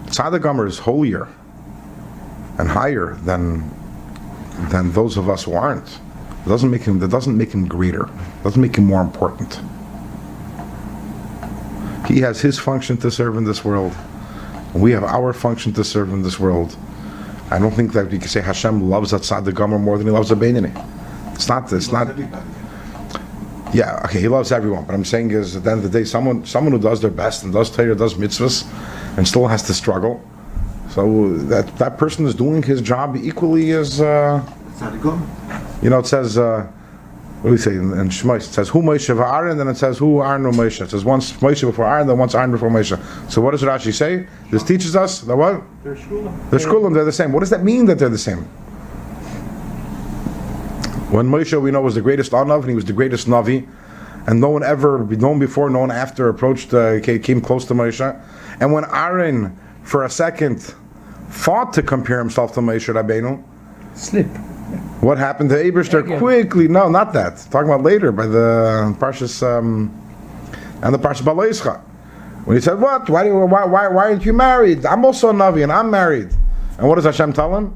Tzaddik Gomer is holier and higher than those of us who aren't. That doesn't make him greater. It doesn't make him more important. He has his function to serve in this world. We have our function to serve in this world. I don't think that we can say Hashem loves a Tzaddik Gomer more than he loves a Beinoni. It's not. Yeah, okay, he loves everyone, but I'm saying is at the end of the day, someone who does their best and does Torah, does mitzvahs, and still has to struggle. So that person is doing his job equally as. It says. What do we say in Shema? It says who Moshe v'Aaron, then it says who Aaron or Moshe. It says once Moshe before Aaron, then once Aaron before Moshe. So what does Rashi say? This teaches us that what? They're shkulim. They're shkulim. They're the same. What does that mean that they're the same? When Moshe, we know, was the greatest Anav, and he was the greatest Navi, and no one ever, no one before, no one after approached, came close to Moshe. And when Aaron, for a second, fought to compare himself to Moshe Rabbeinu, slip. What happened to Eberster quickly? No, not that. Talking about later by the Parshas and the Parshas Balaischa, when he said, "What? Why aren't you married? I'm also a Navi and I'm married." And what does Hashem tell him?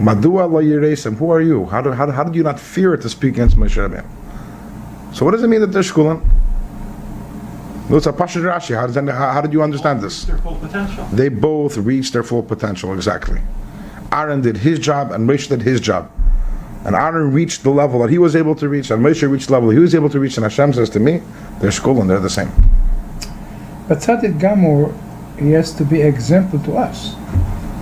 Madua lo yiresim. Who are you? How did you not fear to speak against Moshe Rabbeinu? So what does it mean that they're shkulim? No, it's a Pashut Rashi. How did you understand this? Their full potential. They both reached their full potential, exactly. Aaron did his job and Moshe did his job. And Aaron reached the level that he was able to reach, and Moshe reached the level he was able to reach, and Hashem says to me, they're shkulim, they're the same. But Tzaddik Gomer, he has to be example to us.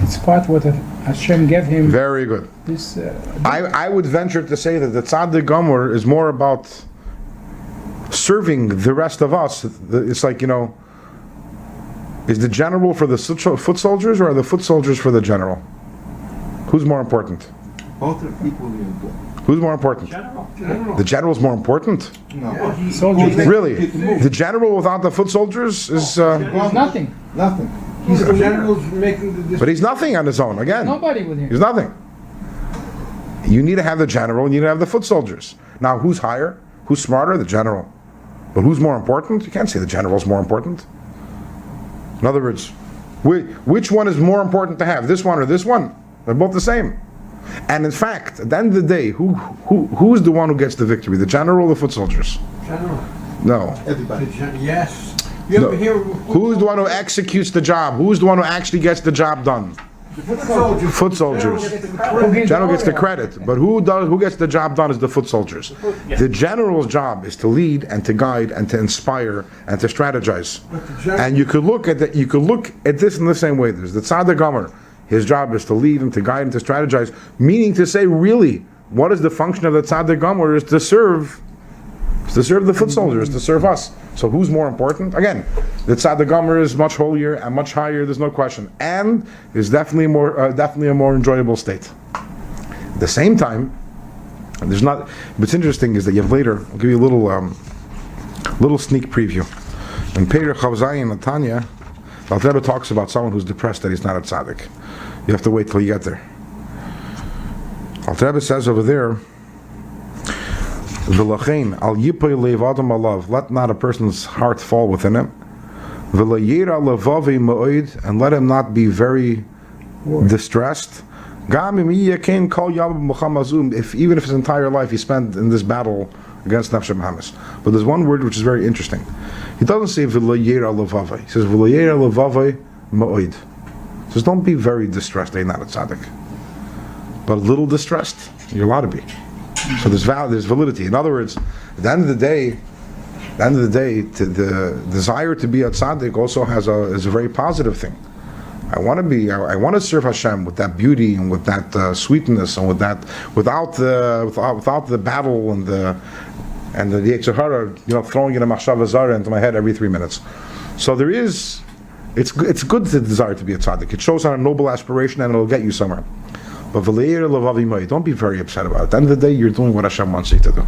It's part what Hashem gave him. Very good. This. I would venture to say that the Tzaddik Gomer is more about serving the rest of us. It's like, is the general for the foot soldiers, or are the foot soldiers for the general? Who's more important? Both are equally important. Who's more important? General. The general's more important? No. Yeah, Soldiers. Really? The general without the foot soldiers is... There's nothing. Nothing. He's the general's making the decision. But he's nothing on his own, again. Nobody with him. He's nothing. You need to have the general, you need to have the foot soldiers. Now, who's higher? Who's smarter? The general. But who's more important? You can't say the general's more important. In other words, which one is more important to have? This one or this one? They're both the same. And in fact, at the end of the day, who's the one who gets the victory? The general or the foot soldiers? General. No. Everybody. Yes. You No. ever hear Who's the one who executes the job? Who's the one who actually gets the job done? foot soldiers? Foot soldiers. General gets the credit, but who gets the job done is the foot soldiers. The general's job is to lead and to guide and to inspire and to strategize. And you could look at this in the same way. There's the Tzaddik Gomer. His job is to lead and to guide and to strategize, meaning to say, really, what is the function of the Tzaddik Gomer? Is to serve the foot soldiers, to serve us. So who's more important? Again, the Tzaddik Gomer is much holier and much higher. There's no question, and is definitely a more enjoyable state. At the same time, there's not. What's interesting is that you have later. I'll give you a little sneak preview. In Perek Chav Zayin and Tanya, the Alter Rebbe talks about someone who's depressed that he's not a tzaddik. You have to wait till you get there. Alter Rebbe says over there, V'lachein al yipoy leiv adam alav, let not a person's heart fall within him. V'layira levavei ma'od, and let him not be very distressed. Gam im yiyakein kol yom b'macham, if even if his entire life he spent in this battle against Nefesh Hamas. But there's one word which is very interesting. He doesn't say v'layira levavei. He says v'layira levavei ma'od. He says don't be very distressed. They're not a tzaddik. But a little distressed, you're allowed to be. So there's validity. In other words, at the end of the day, the desire to be a tzaddik also is a very positive thing. I want to serve Hashem with that beauty and with that sweetness and with that without the battle and the Yetzer Hara, throwing in a machshava zara into my head every 3 minutes. So it's good to desire to be a tzaddik. It shows on a noble aspiration and it'll get you somewhere. But don't be very upset about it. At the end of the day, you're doing what Hashem wants you to do.